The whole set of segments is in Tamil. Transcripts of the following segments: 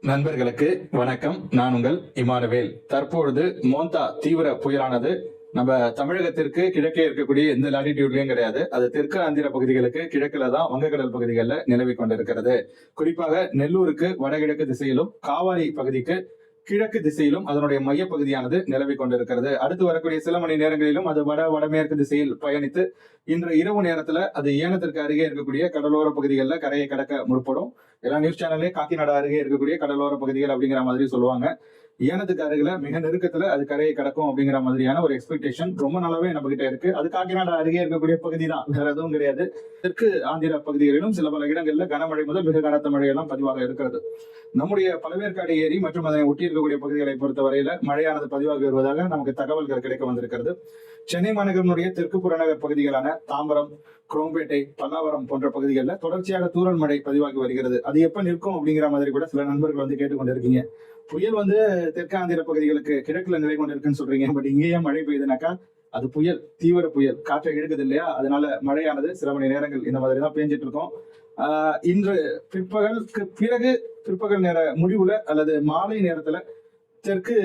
நண்பர்களுக்கு வணக்கம். நான் உங்கள் இமானுவேல். தற்பொழுது மோந்தா தீவிர புயலானது நம்ம தமிழகத்திற்கு கிழக்கே இருக்கக்கூடிய எந்த லாட்டிடியூட்லயும் கிடையாது. அது தெற்கு ஆந்திர பகுதிகளுக்கு கிழக்குல தான் வங்கக்கடல் பகுதிகளில் நிலவி கொண்டிருக்கிறது. குறிப்பாக நெல்லூருக்கு வடகிழக்கு திசையிலும் காவாரி பகுதிக்கு கிழக்கு திசையிலும் அதனுடைய மையப்பகுதியானது நிலவி கொண்டிருக்கிறது. அடுத்து வரக்கூடிய சில மணி நேரங்களிலும் அது வடமேற்கு திசையில் பயணித்து இன்று இரவு நேரத்துல அது ஏனத்திற்கு அருகே இருக்கக்கூடிய கடலோர பகுதிகளில் கரையை கடக்க முற்படும். எல்லா நியூஸ் சேனல்லையும் காக்கிநாடா அருகே இருக்கக்கூடிய கடலோர பகுதிகள் அப்படிங்கிற மாதிரி சொல்லுவாங்க. ஏனத்துக்கு அருகில மிக நெருக்கத்துல அது கரையை கடக்கும் அப்படிங்கிற மாதிரியான ஒரு எக்ஸ்பெக்டேஷன் ரொம்ப நாளாவே நம்ம கிட்ட இருக்கு. அது காக்கிநாடா அருகே இருக்கக்கூடிய பகுதி தான், வேற எதுவும் கிடையாது. தெற்கு ஆந்திர பகுதிகளிலும் சில பல இடங்கள்ல கனமழை முதல் மிக கனத்த மழையெல்லாம் பதிவாக இருக்கிறது. நம்முடைய பழவேற்காடு ஏரி மற்றும் அதனை ஒட்டி இருக்கக்கூடிய பகுதிகளை பொறுத்தவரையில மழையானது பதிவாகி வருவதாக நமக்கு தகவல்கள் கிடைக்க வந்திருக்கிறது. சென்னை மாநகரனுடைய தெற்கு புறநகர் பகுதிகளான தாம்பரம், குரோம்பேட்டை, பல்லாவரம் போன்ற பகுதிகளில் தொடர்ச்சியாக தூறல் மழை பதிவாகி வருகிறது. அது எப்ப நிற்கும் அப்படிங்கிற மாதிரி கூட சில நண்பர்கள் வந்து கேட்டுக்கொண்டிருக்கீங்க. புயல் வந்து தெற்கு ஆந்திர பகுதிகளுக்கு கிழக்குல நிலை கொண்டிருக்குன்னு சொல்றீங்க. பட் இங்கேயே மழை பெய்யுதுனாக்கா அது புயல், தீவிர புயல், காற்றை இழுக்குது இல்லையா? அதனால மழையானது சில மணி நேரங்கள் இந்த மாதிரி தான் பேஞ்சிட்டு இருக்கோம். இன்று பிற்பகலுக்கு பிறகு பிற்பகல் நேர முடிவுல அல்லது மாலை நேரத்துல தெற்கு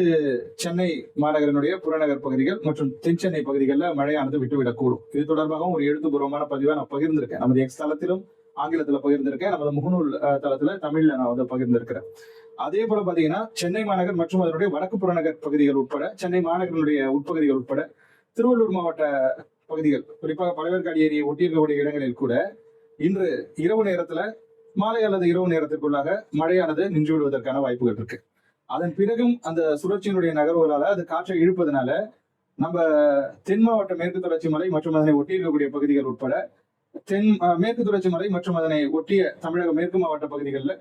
சென்னை மாநகரனுடைய புறநகர் பகுதிகள் மற்றும் தென் சென்னை பகுதிகளில் மழையானது விட்டுவிடக்கூடும். இது தொடர்பாகவும் ஒரு எழுத்துப்பூர்வமான பதிவை நான் பகிர்ந்திருக்கேன். நமது எக்ஸ் தளத்திலும் ஆங்கிலத்துல பகிர்ந்திருக்கேன், நமது முகநூல் தளத்துல தமிழ்ல நான் வந்து பகிர்ந்திருக்கிறேன். அதே போல பாத்தீங்கன்னா சென்னை மாநகர் மற்றும் அதனுடைய வடக்கு புறநகர் பகுதிகள் உட்பட சென்னை மாநகரனுடைய உட்பகுதிகள் உட்பட திருவள்ளூர் மாவட்ட பகுதிகள், குறிப்பாக பழவேற்காடு ஏரியை ஒட்டியிருக்கக்கூடிய இடங்களில் கூட இன்று இரவு நேரத்துல மாலை அல்லது இரவு நேரத்திற்குள்ளாக மழையானது நின்று விடுவதற்கான வாய்ப்புகள் இருக்கு. அதன் பிறகும் அந்த சுழற்சியினுடைய நகர்வுகளால அது காற்றை இழுப்பதனால நம்ம தென் மாவட்ட மேற்கு தொடர்ச்சி மலை மற்றும் அதனை ஒட்டி இருக்கக்கூடிய பகுதிகள் உட்பட மேற்கு தொடர்ச்சி மலை மற்றும் அதனை ஒட்டிய தமிழக மேற்கு மாவட்ட பகுதிகளில்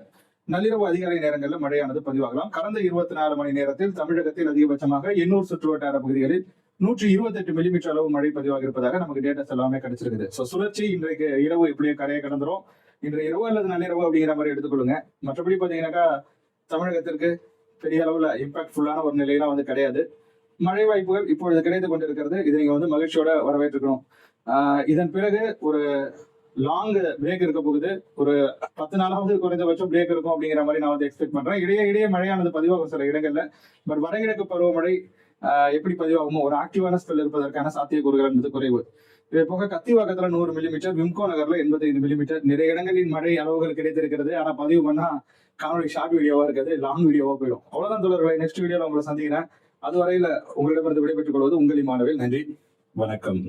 நள்ளிரவு அதிகாலை நேரங்களில் மழையானது பதிவாகலாம். கடந்த 24 மணி நேரத்தில் தமிழகத்தில் அதிகபட்சமாக எண்ணூர் சுற்றுவட்டார பகுதிகளில் 128 மில்லிமீட்டர் அளவு மழை பதிவாக இருப்பதாக நமக்கு டேட்டாஸ் எல்லாமே கிடைச்சிருக்குது. சுழற்சி இன்றைக்கு இரவு இப்படியே கரையை கடந்துரும். இன்று இரவு அல்லது நள்ளிரவு அப்படிங்கிற மாதிரி எடுத்துக்கொள்ளுங்க. மற்றபடி பாத்தீங்கன்னாக்கா தமிழகத்திற்கு பெரிய அளவுல இம்பாக்ட்ஃபுல்லான ஒரு நிலையெல்லாம் வந்து கிடையாது. மழை வாய்ப்புகள் இப்பொழுது கிடைத்து கொண்டிருக்கிறது. இதை நீங்க வந்து மகிழ்ச்சியோட வரவேற்றுக்கணும். இதன் பிறகு ஒரு லாங் பிரேக் இருக்க போகுது. ஒரு 10 நாளாவது குறைந்தபட்சம் பிரேக் இருக்கும் அப்படிங்கிற மாதிரி நான் வந்து எக்ஸ்பெக்ட் பண்றேன். இடையே மழையானது பதிவாகும் சில இடங்கள்ல. பட் வடகிழக்கு பருவமழை எப்படி பதிவாகுமோ ஒரு ஆக்டிவான ஸ்பெல் இருப்பதற்கான சாத்தியக்கூறுகள் என்பது குறைவு. இதே போக கத்திவாக்கத்துல 100 மில்லிமீட்டர், விம்கோ நகர்ல 85 மில்லிமீட்டர் நிறைய இடங்களின் மழை அளவுகள் கிடைத்திருக்கிறது. ஆனா பதிவு பண்ணா காணொலி ஷார்ட் வீடியோவா இருக்காது, லாங் வீடியோவா போயிடும். அவ்வளவுதான் தொடர்பு. நெக்ஸ்ட் வீடியோல உங்களை சந்திக்கிறேன். அதுவரையில உங்களிடமிருந்து விடைபெற்றுக் கொள்வது உங்கள் இமானுவேல். நன்றி, வணக்கம்.